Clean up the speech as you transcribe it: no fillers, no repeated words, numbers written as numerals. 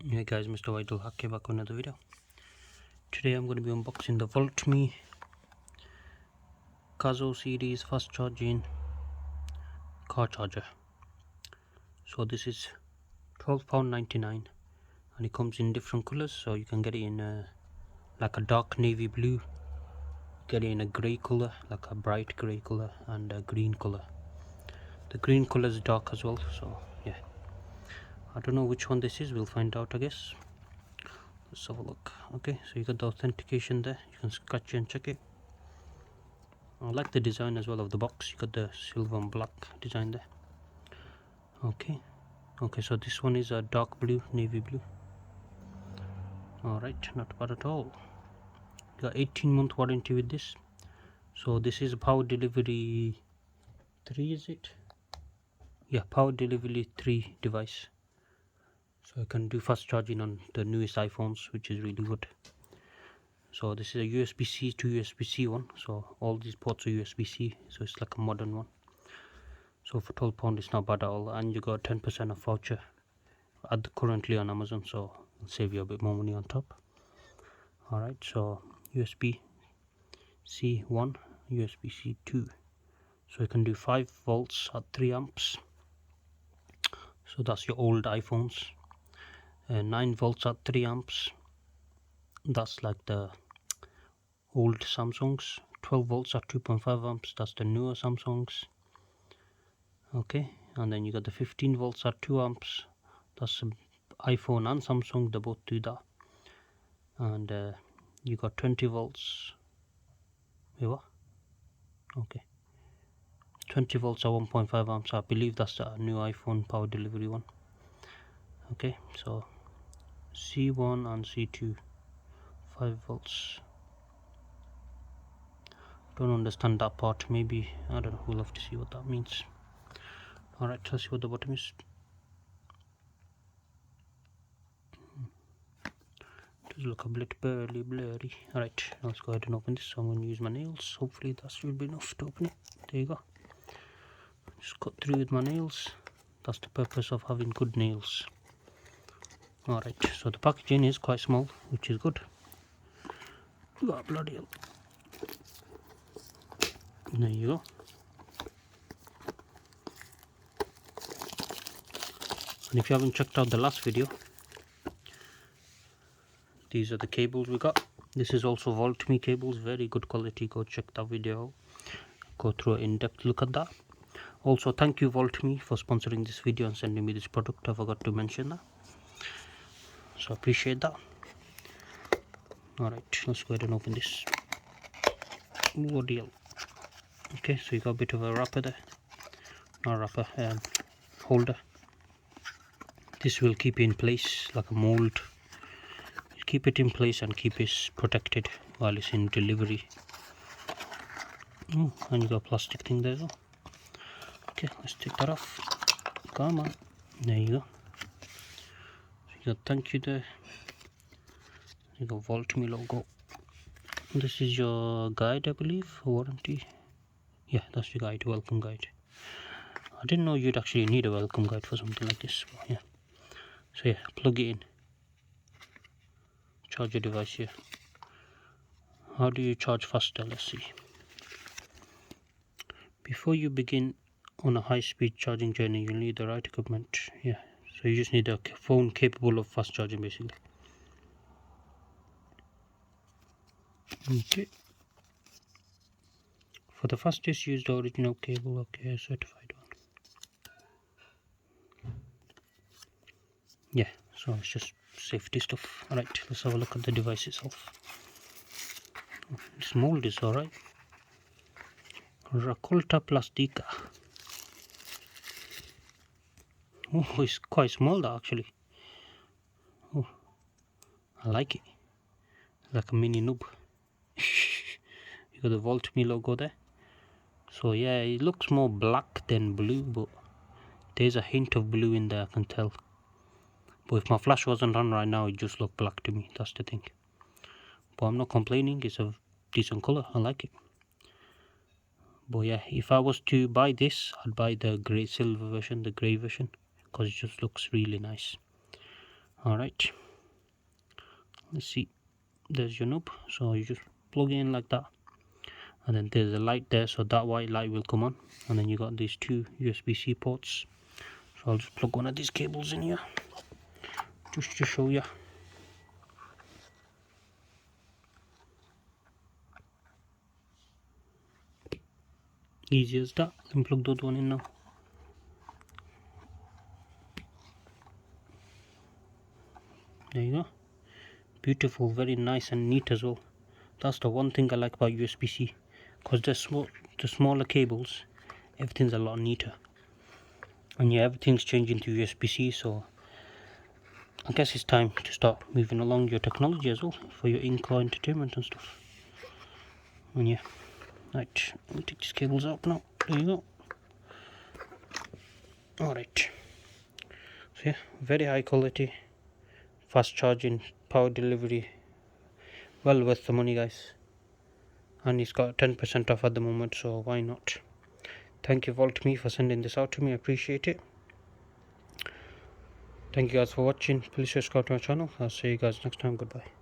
Hey guys, MrWaheedulHaque back with another video. Today I'm going to be unboxing the VOLTME Cazo series fast charging car charger. So this is £12.99 and it comes in different colours. So you can get it in like a dark navy blue, get it in a grey colour, like a bright grey colour, and a green colour. The green colour is dark as well, so yeah. I don't know which one this is, we'll find out I guess. Let's have a look. Okay, so you got the authentication there, you can scratch it and check it. I like the design as well of the box. You got the silver and black design there. Okay, so this one is a dark blue, navy blue. Alright, not bad at all. You got 18-month warranty with this. So this is power delivery 3, is it? Yeah, power delivery 3 device. So I can do fast charging on the newest iPhones, which is really good. So this is a USB-C to USB-C one. So all these ports are USB-C, so it's like a modern one. So for £12 it's not bad at all, and you got 10% off voucher currently on Amazon, so it'll save you a bit more money on top. Alright, so USB-C 1, USB-C 2. So you can do 5 volts at 3 amps. So that's your old iPhones. 9 volts at 3 amps. That's like the old Samsungs. 12 volts at 2.5 amps. That's the newer Samsungs. Okay, and then you got the 15 volts at 2 amps. That's iPhone and Samsung, they both do that. And you got 20 volts. Wait, what? Okay, 20 volts at 1.5 amps. I believe that's the new iPhone power delivery one. Okay, so C1 and C2, 5 volts. Don't understand that part. Maybe, I don't know, we'll have to see what that means. Alright, let's see what the bottom is. Does look a bit blurry. Alright, let's go ahead and open this. I'm going to use my nails. Hopefully that should be enough to open it. There you go. Just cut through with my nails. That's the purpose of having good nails. Alright, so the packaging is quite small, which is good. Oh, bloody hell. There you go. And if you haven't checked out the last video, these are the cables we got. This is also VOLTME cables, very good quality. Go check that video out. Go through an in-depth look at that. Also, thank you VOLTME for sponsoring this video and sending me this product. I forgot to mention that, so appreciate that. Alright, let's go ahead and open this. Oh deal. Okay, so you got a bit of a wrapper there. Not wrapper, holder. This will keep it in place like a mold. Keep it in place and keep it protected while it's in delivery. And you got a plastic thing there as well. Okay, let's take that off. Come on. There you go. So you got thank you there. You got VOLTME logo. This is your guide, I believe, warranty. Yeah, that's your guide, welcome guide. I didn't know you'd actually need a welcome guide for something like this, but yeah. So yeah, plug it in. Charge your device here. How do you charge faster? Let's see. Before you begin on a high-speed charging journey, you'll need the right equipment. Yeah, so you just need a phone capable of fast charging, basically. Okay. For the fastest, use the original cable. Okay, certified one. Yeah, so it's just safety stuff. Alright, let's have a look at the device itself. This mold is alright. Raccolta plastica. Oh, it's quite small actually. Oh, I like it. Like a mini noob. You got the VOLTME logo there. So yeah, it looks more black than blue, but there's a hint of blue in there, I can tell. But if my flash wasn't on right now, it just looked black to me. That's the thing. But I'm not complaining. It's a decent color. I like it. But yeah, if I was to buy this, I'd buy the grey silver version, the grey version, because it just looks really nice. Alright, let's see, there's your knob. So you just plug it in like that, and then there's a light there, so that white light will come on, and then you got these two USB-C ports. So I'll just plug one of these cables in here just to show you. Easy as that. Let me plug the other one in now. There you go. Beautiful, very nice and neat as well. That's the one thing I like about USB-C, because the smaller cables, everything's a lot neater. And yeah, everything's changing to USB-C, so I guess it's time to start moving along your technology as well for your in-car entertainment and stuff. And yeah, right, let me take these cables out now. There you go. Alright, so yeah, very high quality, fast charging, power delivery, well worth the money, guys. And it's got 10% off at the moment, so why not? Thank you VOLTME for sending this out to me, I appreciate it. Thank you guys for watching. Please subscribe to my channel. I'll see you guys next time. Goodbye.